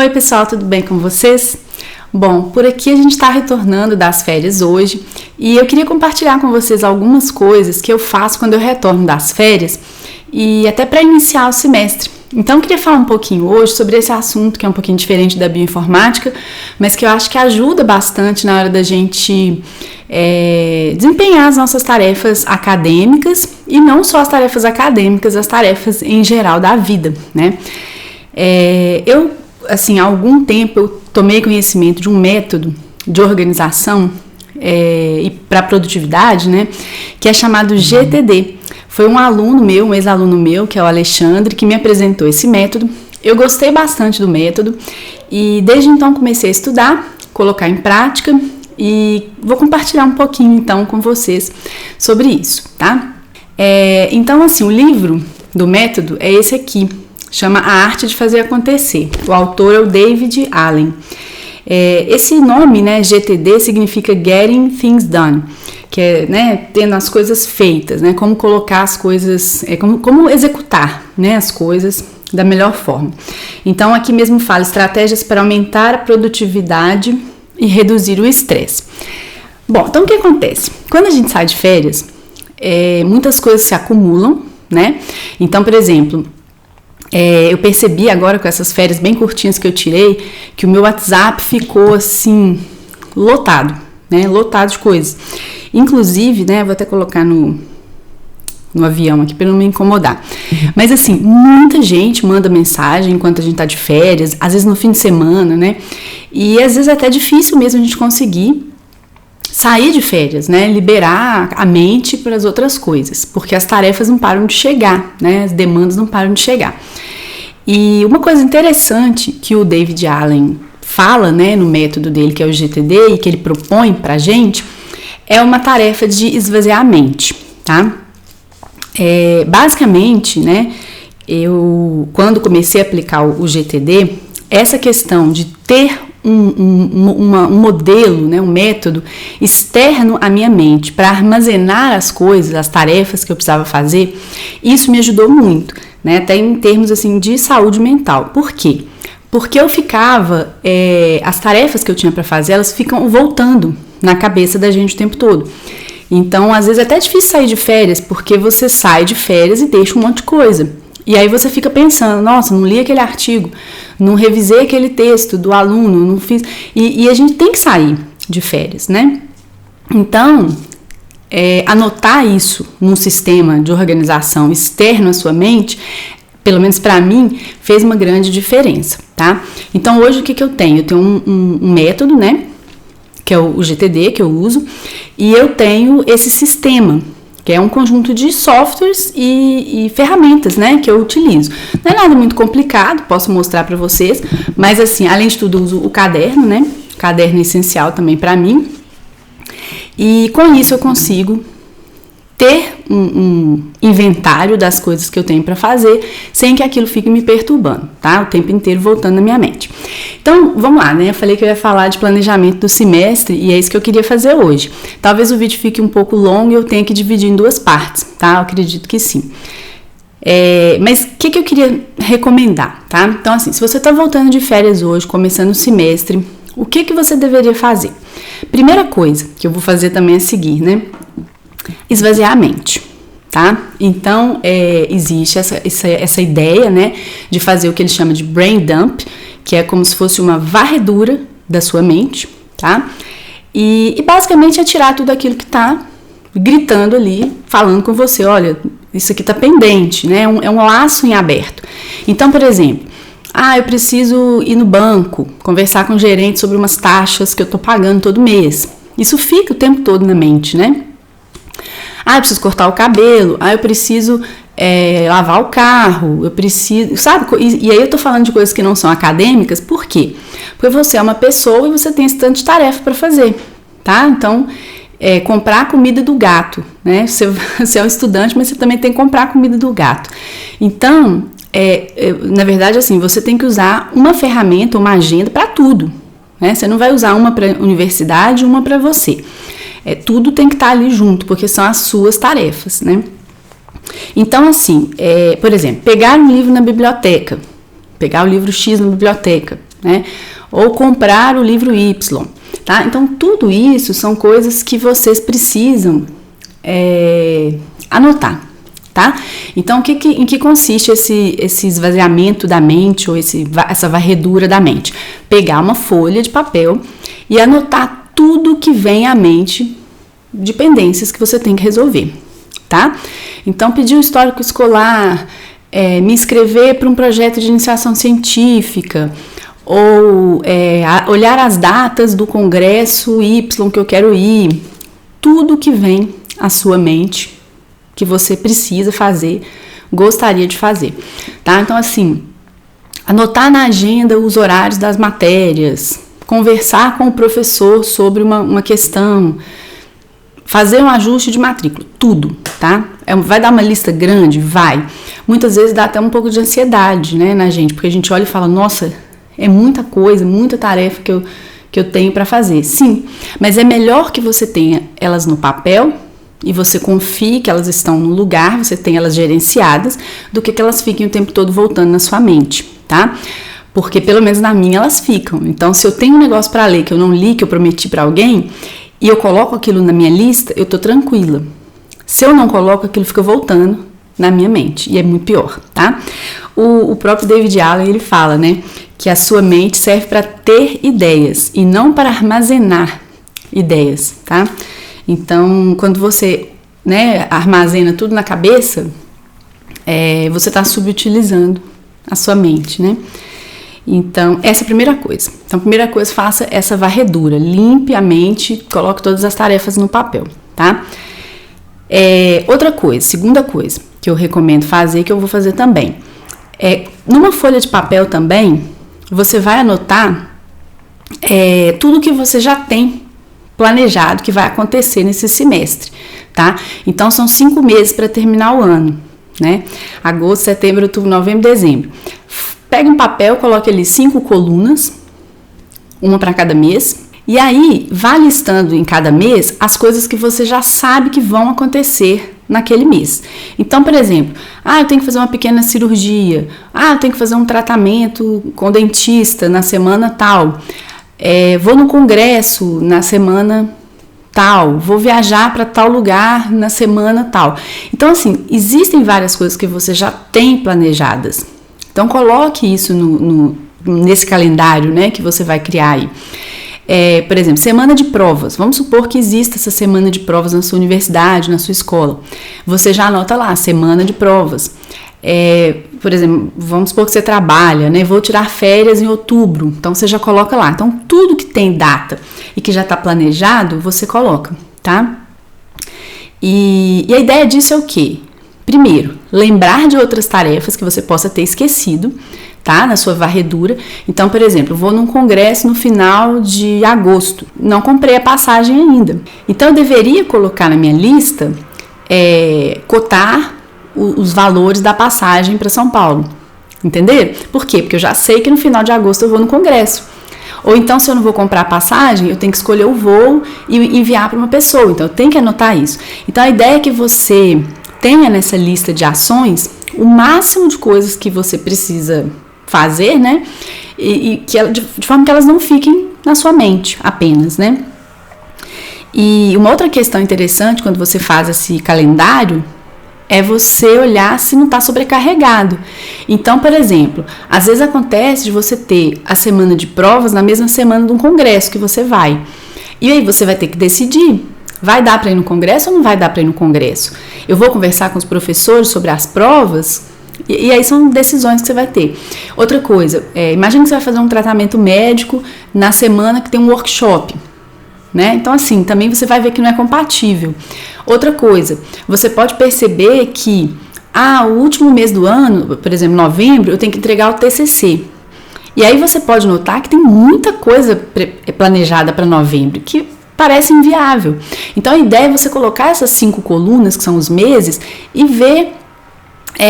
Oi pessoal, tudo bem com vocês? Bom, por aqui a gente está retornando das férias hoje e eu queria compartilhar com vocês algumas coisas que eu faço quando eu retorno das férias e até para iniciar o semestre. Então eu queria falar um pouquinho hoje sobre esse assunto que é um pouquinho diferente da bioinformática, mas que eu acho que ajuda bastante na hora da gente desempenhar as nossas tarefas acadêmicas e não só as tarefas acadêmicas, as tarefas em geral da vida, né? Há algum tempo eu tomei conhecimento de um método de organização e para produtividade, né, que é chamado GTD. Foi um aluno meu, um ex-aluno meu, que é o Alexandre, que me apresentou esse método. Eu gostei bastante do método e desde então comecei a estudar, colocar em prática e vou compartilhar um pouquinho então com vocês sobre isso, tá? O livro do método é esse aqui. Chama A Arte de Fazer Acontecer. O autor é o David Allen. Esse nome, né, GTD, significa Getting Things Done, que é, né, tendo as coisas feitas, né, como colocar as coisas, como executar, né, as coisas da melhor forma. Então, aqui mesmo fala estratégias para aumentar a produtividade e reduzir o estresse. Bom, então o que acontece? Quando a gente sai de férias, muitas coisas se acumulam, né? Então, por exemplo, eu percebi agora com essas férias bem curtinhas que eu tirei, que o meu WhatsApp ficou assim, lotado, né? Lotado de coisas. Inclusive, né? Vou até colocar no avião aqui para não me incomodar. Mas assim, muita gente manda mensagem enquanto a gente tá de férias, às vezes no fim de semana, né? E às vezes é até difícil mesmo a gente conseguir sair de férias, né? Liberar a mente para as outras coisas, porque as tarefas não param de chegar, né? As demandas não param de chegar. E uma coisa interessante que o David Allen fala, né, no método dele, que é o GTD, e que ele propõe pra gente, é uma tarefa de esvaziar a mente, tá? Basicamente, né, eu, quando comecei a aplicar o GTD, essa questão de ter um modelo, né, um método externo à minha mente para armazenar as coisas, as tarefas que eu precisava fazer, isso me ajudou muito, né, até em termos assim de saúde mental. Por quê? Porque eu ficava, as tarefas que eu tinha para fazer, elas ficam voltando na cabeça da gente o tempo todo. Então, às vezes é até difícil sair de férias, porque você sai de férias e deixa um monte de coisa. E aí você fica pensando, nossa, não li aquele artigo, não revisei aquele texto do aluno, não fiz... E a gente tem que sair de férias, né? Então, anotar isso num sistema de organização externo à sua mente, pelo menos para mim, fez uma grande diferença, tá? Então, hoje o que eu tenho? Eu tenho um método, né? Que é o GTD, que eu uso, e eu tenho esse sistema, que é um conjunto de softwares e ferramentas, né, que eu utilizo. Não é nada muito complicado, posso mostrar para vocês, mas assim, além de tudo, eu uso o caderno, né, caderno é essencial também para mim, e com isso eu consigo ter um inventário das coisas que eu tenho para fazer, sem que aquilo fique me perturbando, tá? O tempo inteiro voltando na minha mente. Então, vamos lá, né? Eu falei que eu ia falar de planejamento do semestre e é isso que eu queria fazer hoje. Talvez o vídeo fique um pouco longo e eu tenha que dividir em duas partes, tá? Eu acredito que sim. Mas o que eu queria recomendar, tá? Então, assim, se você tá voltando de férias hoje, começando o semestre, o que você deveria fazer? Primeira coisa que eu vou fazer também é seguir, né? Esvaziar a mente, tá? Então, existe essa ideia, né, de fazer o que ele chama de brain dump, que é como se fosse uma varredura da sua mente, tá? E basicamente é tirar tudo aquilo que tá gritando ali, falando com você, olha, isso aqui tá pendente, né? É um laço em aberto. Então, por exemplo, eu preciso ir no banco, conversar com o gerente sobre umas taxas que eu tô pagando todo mês. Isso fica o tempo todo na mente, né? Eu preciso cortar o cabelo, eu preciso lavar o carro, eu preciso, sabe? E aí eu tô falando de coisas que não são acadêmicas, por quê? Porque você é uma pessoa e você tem esse tanto de tarefa para fazer, tá? Então, comprar a comida do gato, né? Você é um estudante, mas você também tem que comprar a comida do gato. Então, na verdade, assim, você tem que usar uma ferramenta, uma agenda para tudo, né? Você não vai usar uma para universidade e uma para você. Tudo tem que estar ali junto, porque são as suas tarefas, né? Então, assim, por exemplo, pegar um livro na biblioteca, pegar o livro X na biblioteca, né? Ou comprar o livro Y, tá? Então, tudo isso são coisas que vocês precisam anotar, tá? Então, em que consiste esse esvaziamento da mente ou essa varredura da mente? Pegar uma folha de papel e anotar tudo que vem à mente de pendências que você tem que resolver, tá? Então, pedir o histórico escolar, me inscrever para um projeto de iniciação científica, ou olhar as datas do congresso Y que eu quero ir, tudo que vem à sua mente que você precisa fazer, gostaria de fazer, tá? Então, assim, anotar na agenda os horários das matérias, conversar com o professor sobre uma questão, fazer um ajuste de matrícula, tudo, tá? Vai dar uma lista grande? Vai. Muitas vezes dá até um pouco de ansiedade, né, na gente, porque a gente olha e fala, nossa, é muita coisa, muita tarefa que eu tenho para fazer. Sim, mas é melhor que você tenha elas no papel e você confie que elas estão no lugar, você tem elas gerenciadas, do que elas fiquem o tempo todo voltando na sua mente, tá? Porque pelo menos na minha elas ficam. Então, se eu tenho um negócio para ler que eu não li, que eu prometi para alguém, e eu coloco aquilo na minha lista, eu tô tranquila. Se eu não coloco, aquilo fica voltando na minha mente, e é muito pior, tá? O próprio David Allen, ele fala, né, que a sua mente serve para ter ideias e não para armazenar ideias, tá? Então, quando você, né, armazena tudo na cabeça, você está subutilizando a sua mente, né? Então, essa é a primeira coisa. Então, a primeira coisa, faça essa varredura, limpe a mente, coloque todas as tarefas no papel, tá? Outra coisa, segunda coisa que eu recomendo fazer, que eu vou fazer também, numa folha de papel também, você vai anotar tudo que você já tem planejado que vai acontecer nesse semestre, tá? Então, são 5 meses para terminar o ano, né? Agosto, setembro, outubro, novembro, dezembro. Pega um papel, coloque ali 5 colunas, uma para cada mês, e aí vá listando em cada mês as coisas que você já sabe que vão acontecer naquele mês. Então, por exemplo, eu tenho que fazer uma pequena cirurgia, eu tenho que fazer um tratamento com dentista na semana tal, vou no congresso na semana tal, vou viajar para tal lugar na semana tal. Então, assim, existem várias coisas que você já tem planejadas. Então, coloque isso nesse calendário, né, que você vai criar aí. Por exemplo, semana de provas. Vamos supor que exista essa semana de provas na sua universidade, na sua escola. Você já anota lá, semana de provas. Por exemplo, vamos supor que você trabalha, né? Vou tirar férias em outubro. Então, você já coloca lá. Então, tudo que tem data e que já está planejado, você coloca, tá? E a ideia disso é o quê? Primeiro, lembrar de outras tarefas que você possa ter esquecido, tá? Na sua varredura. Então, por exemplo, vou num congresso no final de agosto. Não comprei a passagem ainda. Então, eu deveria colocar na minha lista, cotar os valores da passagem para São Paulo. Entenderam? Por quê? Porque eu já sei que no final de agosto eu vou no congresso. Ou então, se eu não vou comprar a passagem, eu tenho que escolher o voo e enviar para uma pessoa. Então, eu tenho que anotar isso. Então, a ideia é que você tenha nessa lista de ações o máximo de coisas que você precisa fazer, né? E que de forma que elas não fiquem na sua mente apenas, né? E uma outra questão interessante quando você faz esse calendário é você olhar se não está sobrecarregado. Então, por exemplo, às vezes acontece de você ter a semana de provas na mesma semana de um congresso que você vai. E aí você vai ter que decidir, vai dar para ir no congresso ou não vai dar para ir no congresso? Eu vou conversar com os professores sobre as provas? E aí são decisões que você vai ter. Outra coisa, imagina que você vai fazer um tratamento médico na semana que tem um workshop, né? Então, assim, também você vai ver que não é compatível. Outra coisa, você pode perceber que, o último mês do ano, por exemplo, novembro, eu tenho que entregar o TCC. E aí você pode notar que tem muita coisa planejada para novembro, que parece inviável. Então, a ideia é você colocar essas 5 colunas, que são os meses, e ver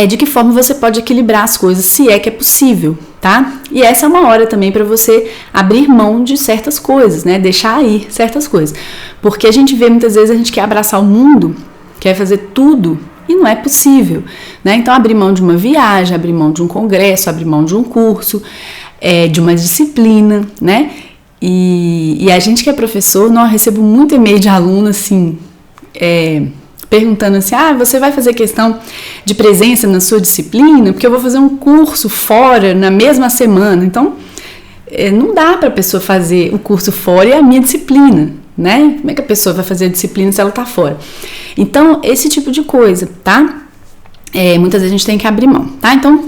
de que forma você pode equilibrar as coisas, se é que é possível, tá? E essa é uma hora também para você abrir mão de certas coisas, né? Deixar ir certas coisas. Porque a gente vê muitas vezes, a gente quer abraçar o mundo, quer fazer tudo, e não é possível, né? Então, abrir mão de uma viagem, abrir mão de um congresso, abrir mão de um curso, de uma disciplina, né? E a gente que é professor, nós recebemos muito e-mail de aluno, assim, perguntando assim, você vai fazer questão de presença na sua disciplina? Porque eu vou fazer um curso fora na mesma semana. Então, não dá para a pessoa fazer o curso fora e a minha disciplina, né? Como é que a pessoa vai fazer a disciplina se ela está fora? Então, esse tipo de coisa, tá? Muitas vezes a gente tem que abrir mão, tá? Então,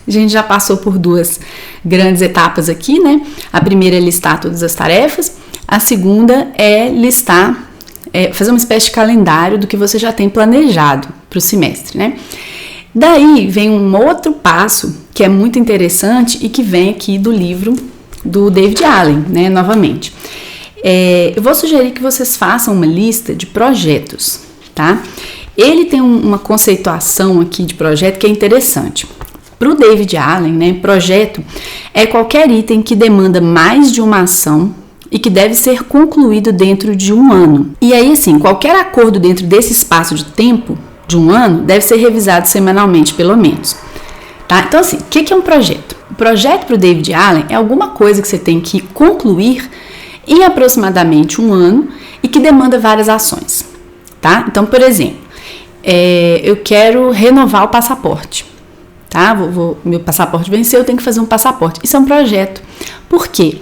a gente já passou por 2 grandes etapas aqui, né? A primeira é listar todas as tarefas, a segunda é listar, fazer uma espécie de calendário do que você já tem planejado para o semestre, né? Daí vem um outro passo que é muito interessante e que vem aqui do livro do David Allen, né? Novamente. Eu vou sugerir que vocês façam uma lista de projetos, tá? Ele tem uma conceituação aqui de projeto que é interessante. Para o David Allen, né, projeto é qualquer item que demanda mais de uma ação e que deve ser concluído dentro de 1 ano. E aí, assim, qualquer acordo dentro desse espaço de tempo de 1 ano deve ser revisado semanalmente, pelo menos. Tá? Então, assim, o que é um projeto? O projeto para o David Allen é alguma coisa que você tem que concluir em aproximadamente 1 ano e que demanda várias ações. Tá? Então, por exemplo, eu quero renovar o passaporte. Tá? Meu passaporte venceu, eu tenho que fazer um passaporte. Isso é um projeto. Por quê?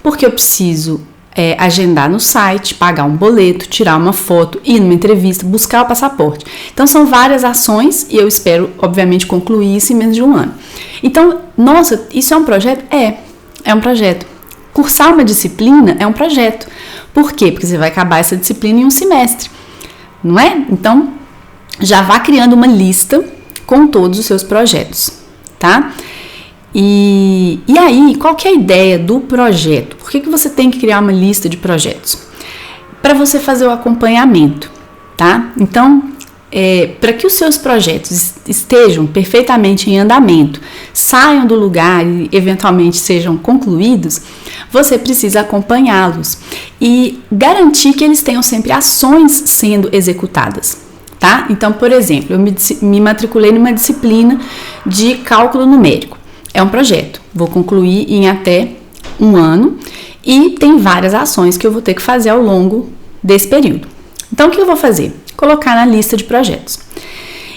Porque eu preciso agendar no site, pagar um boleto, tirar uma foto, ir numa entrevista, buscar o passaporte. Então, são várias ações e eu espero, obviamente, concluir isso em menos de 1 ano. Então, nossa, isso é um projeto? É um projeto. Cursar uma disciplina é um projeto. Por quê? Porque você vai acabar essa disciplina em 1 semestre, não é? Então, já vá criando uma lista com todos os seus projetos, tá? E aí, qual que é a ideia do projeto? Por que você tem que criar uma lista de projetos? Para você fazer o acompanhamento, tá? Então, para que os seus projetos estejam perfeitamente em andamento, saiam do lugar e eventualmente sejam concluídos, você precisa acompanhá-los e garantir que eles tenham sempre ações sendo executadas. Tá? Então, por exemplo, eu me matriculei numa disciplina de cálculo numérico. É um projeto. Vou concluir em até 1 ano e tem várias ações que eu vou ter que fazer ao longo desse período. Então, o que eu vou fazer? Colocar na lista de projetos.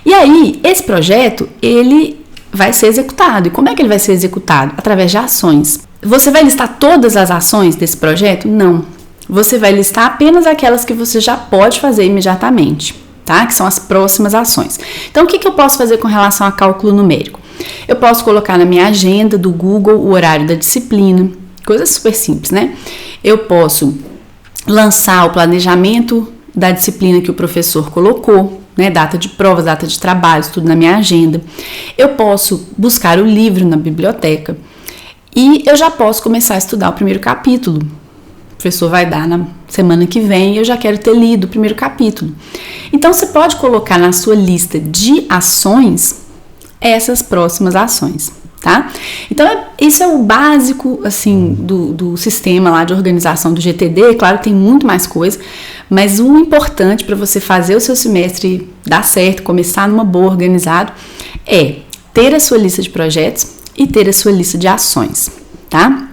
E aí, esse projeto, ele vai ser executado. E como é que ele vai ser executado? Através de ações. Você vai listar todas as ações desse projeto? Não. Você vai listar apenas aquelas que você já pode fazer imediatamente. Tá? Que são as próximas ações. Então, o que eu posso fazer com relação a cálculo numérico? Eu posso colocar na minha agenda do Google o horário da disciplina, coisa super simples, né? Eu posso lançar o planejamento da disciplina que o professor colocou, né? Data de provas, data de trabalhos, tudo na minha agenda. Eu posso buscar o livro na biblioteca e eu já posso começar a estudar o primeiro capítulo. O professor vai dar na semana que vem e eu já quero ter lido o primeiro capítulo. Então, você pode colocar na sua lista de ações essas próximas ações, tá? Então, isso é o básico, assim, do sistema lá de organização do GTD. Claro, tem muito mais coisa, mas o importante para você fazer o seu semestre dar certo, começar numa boa, organizado, é ter a sua lista de projetos e ter a sua lista de ações, tá?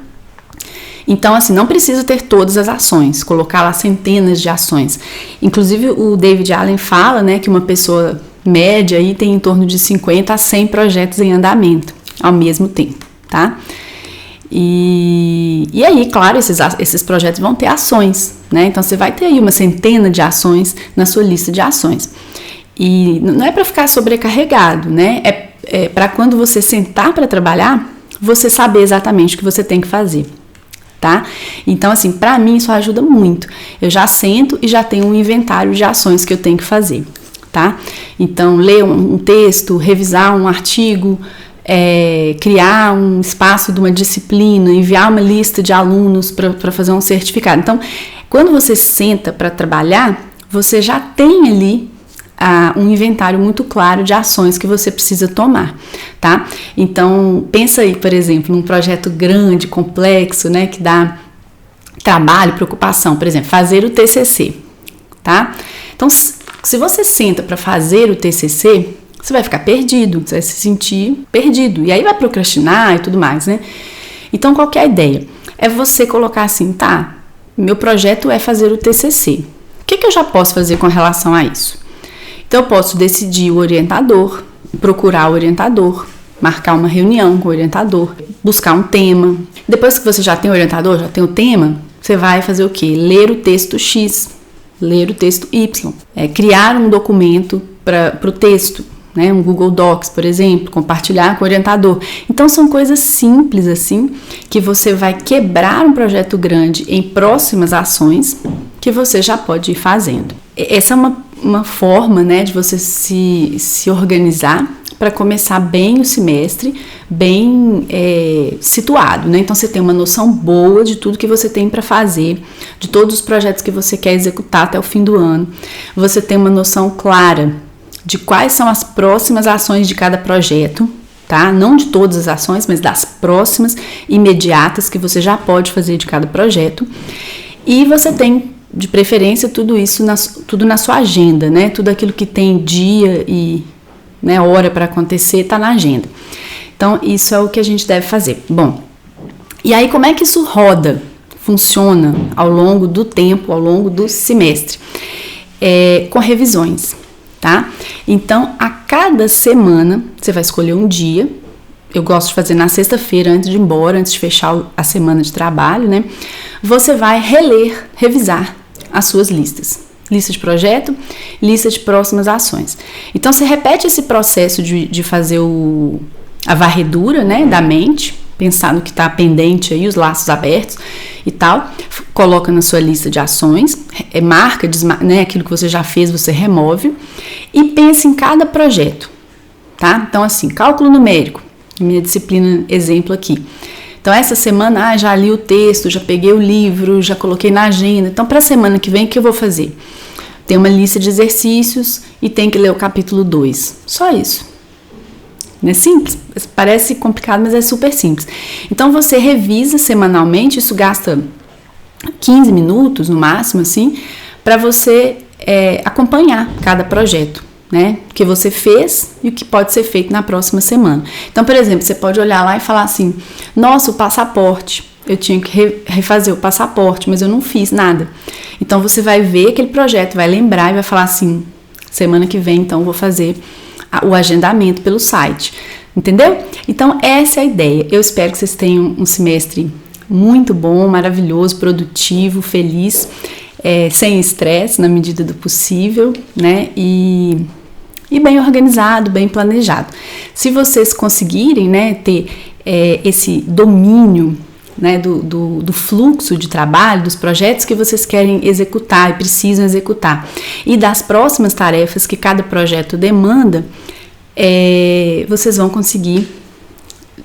Então, assim, não precisa ter todas as ações, colocar lá centenas de ações. Inclusive, o David Allen fala, né, que uma pessoa média aí tem em torno de 50 a 100 projetos em andamento ao mesmo tempo, tá? E aí, claro, esses projetos vão ter ações, né? Então, você vai ter aí uma centena de ações na sua lista de ações. E não é para ficar sobrecarregado, né? É para quando você sentar para trabalhar, você saber exatamente o que você tem que fazer. Tá? Então, assim, para mim isso ajuda muito. Eu já sento e já tenho um inventário de ações que eu tenho que fazer, tá? Então, ler um texto, revisar um artigo, criar um espaço de uma disciplina, enviar uma lista de alunos para fazer um certificado. Então, quando você senta para trabalhar, você já tem ali um inventário muito claro de ações que você precisa tomar, tá? Então, pensa aí, por exemplo, num projeto grande, complexo, né, que dá trabalho, preocupação, por exemplo, fazer o TCC, tá? Então, se você senta para fazer o TCC, você vai ficar perdido, você vai se sentir perdido, e aí vai procrastinar e tudo mais, né? Então, qual que é a ideia? É você colocar assim, tá, meu projeto é fazer o TCC. O que eu já posso fazer com relação a isso? Então, eu posso decidir o orientador, procurar o orientador, marcar uma reunião com o orientador, buscar um tema. Depois que você já tem o orientador, já tem o tema, você vai fazer o quê? Ler o texto X, ler o texto Y, criar um documento para o texto, né? Um Google Docs, por exemplo, compartilhar com o orientador. Então, são coisas simples assim, que você vai quebrar um projeto grande em próximas ações que você já pode ir fazendo. Essa é uma forma, né, de você se organizar para começar bem o semestre, bem situado, né? Então, você tem uma noção boa de tudo que você tem para fazer, de todos os projetos que você quer executar até o fim do ano. Você tem uma noção clara de quais são as próximas ações de cada projeto, tá? Não de todas as ações, mas das próximas, imediatas, que você já pode fazer de cada projeto. E você tem, de preferência, tudo isso, tudo na sua agenda, né? Tudo aquilo que tem dia e, né, hora para acontecer, está na agenda. Então, isso é o que a gente deve fazer. Bom, e aí como é que isso funciona ao longo do tempo, ao longo do semestre? Com revisões, tá? Então, a cada semana, você vai escolher um dia. Eu gosto de fazer na sexta-feira, antes de ir embora, antes de fechar a semana de trabalho, né? Você vai revisar as suas listas. Lista de projeto, lista de próximas ações. Então, você repete esse processo de fazer a varredura, né, da mente, pensar no que está pendente aí, os laços abertos e tal, coloca na sua lista de ações, marca, né, aquilo que você já fez, você remove e pensa em cada projeto, tá? Então, assim, cálculo numérico, minha disciplina exemplo aqui. Então, essa semana, já li o texto, já peguei o livro, já coloquei na agenda. Então, para a semana que vem, o que eu vou fazer? Tem uma lista de exercícios e tem que ler o capítulo 2. Só isso. Não é simples? Parece complicado, mas é super simples. Então, você revisa semanalmente, isso gasta 15 minutos no máximo, assim, para você acompanhar cada projeto, né? O que você fez e o que pode ser feito na próxima semana. Então, por exemplo, você pode olhar lá e falar assim, nossa, o passaporte, eu tinha que refazer o passaporte, mas eu não fiz nada. Então, você vai ver aquele projeto, vai lembrar e vai falar assim, semana que vem, então, vou fazer o agendamento pelo site, entendeu? Então, essa é a ideia. Eu espero que vocês tenham um semestre muito bom, maravilhoso, produtivo, feliz, sem estresse, na medida do possível, né? E bem organizado, bem planejado. Se vocês conseguirem, né, ter esse domínio, né, do fluxo de trabalho, dos projetos que vocês querem executar e precisam executar, e das próximas tarefas que cada projeto demanda, vocês vão conseguir,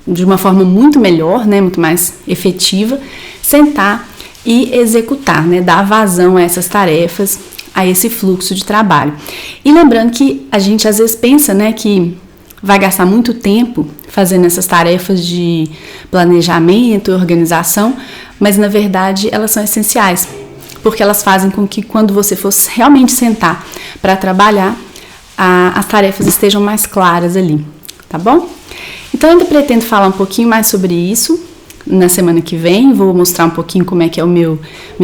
de uma forma muito melhor, né, muito mais efetiva, sentar e executar, né, dar vazão a essas tarefas, a esse fluxo de trabalho. E lembrando que a gente às vezes pensa, né, que vai gastar muito tempo fazendo essas tarefas de planejamento e organização, mas na verdade elas são essenciais, porque elas fazem com que quando você for realmente sentar para trabalhar, as tarefas estejam mais claras ali, tá bom? Então eu ainda pretendo falar um pouquinho mais sobre isso na semana que vem, vou mostrar um pouquinho como é que é o meu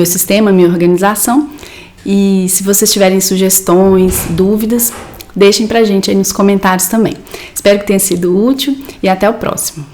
sistema, a minha organização, e se vocês tiverem sugestões, dúvidas, deixem pra gente aí nos comentários também. Espero que tenha sido útil e até o próximo.